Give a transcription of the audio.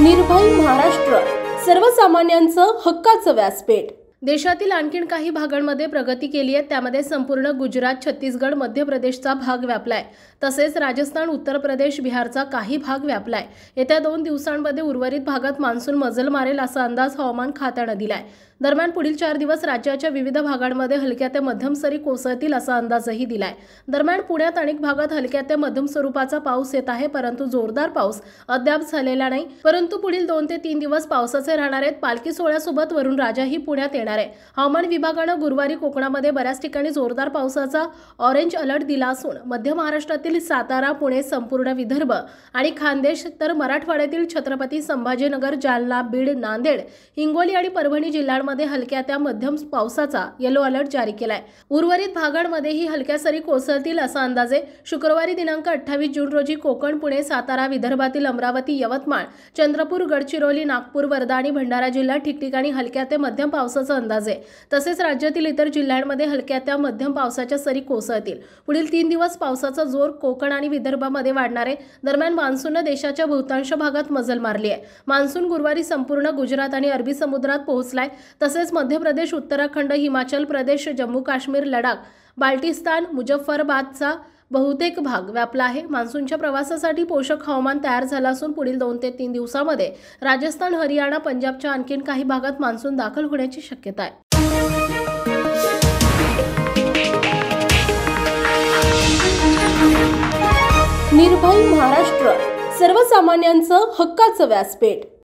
निर्भय महाराष्ट्र, सर्वसामान्यांचं हक्काचं व्यासपीठ। देशातील आणखीन काही भागांमध्ये प्रगती केली आहे, त्यामध्ये संपूर्ण गुजरात, छत्तीसगड, मध्य प्रदेशचा भाग व्यापलाय। तसेच राजस्थान, उत्तर प्रदेश, बिहारचा काही भाग व्यापलाय। येत्या 2 दिवसांमध्ये उर्वरित भागात मान्सून मजल मारेल असा अंदाज हवामान खात्याने दिलाय। दरम्यान पुढील 4 दिवस राज्याच्या विविध भागांमध्ये हलक्या ते मध्यम सरी कोसळतील असा अंदाजही दिलाय। दरम्यान पुण्यात अनेक भागात हलक्या ते मध्यम स्वरूपाचा पाऊस येत आहे, परंतु जोरदार पाऊस अद्याप झालेला नाही। परंतु पुढील 2 ते 3 दिवस पावसाचे राहणार आहेत। पालखी सोहळ्यासोबत वरुण राजाही पुण्यात येणार आहे। हवामान विभागाने गुरुवारी कोकणामध्ये बऱ्याच ठिकाणी जोरदार पावसाचा ऑरेंज अलर्ट दिला असून मध्य महाराष्ट्रातील सातारा, पुणे, संपूर्ण विदर्भ आणि खानदेश तर मराठवाड्यातील छत्रपती संभाजीनगर, जालना, बीड, नांदेड, हिंगोली आणि परभणी जिल्ह्यांमध्ये हलक्या त्या मध्यम पावसाचा येलो अलर्ट जारी केलाय। उर्वरित भागांमध्येही हलक्या सरी कोसळतील असा अंदाज आहे। शुक्रवारी दिनांक 28 जून रोजी कोकण, पुणे, सातारा, विदर्भातील अमरावती, यवतमाळ, चंद्रपूर, गडचिरोली, नागपूर, वर्धा आणि भंडारा जिल्ह्यात ठिकठिकाणी हलक्या ते मध्यम पावसाचा अंदाज आहे। तसेच राज्यातील इतर जिल्ह्यांमध्ये हलक्या त्या मध्यम पावसाच्या सरी कोसळतील। पुढील 3 दिवस पावसाचा जोर कोकण आणि विदर्भामध्ये वाढणार आहे। दरम्यान मान्सूनने देशाच्या बहुतांश भागात मजल मारली आहे। मान्सून गुरुवारी संपूर्ण गुजरात आणि अरबी समुद्रात पोहोचलाय। तसेच मध्य प्रदेश, उत्तराखंड, हिमाचल प्रदेश, जम्मू काश्मीर, लडाख, बाल्टिस्तान, मुझफ्फराबादचा बहुतेक भाग व्यापला आहे। मान्सूनच्या प्रवासासाठी पोषक हवामान तयार झालं असून पुढील 2 ते 3 दिवसांमध्ये राजस्थान, हरियाणा, पंजाबच्या आणखीन काही भागात मान्सून दाखल होण्याची शक्यता आहे। निर्भय महाराष्ट्र, सर्वसामान्यांचं हक्काचं व्यासपीठ।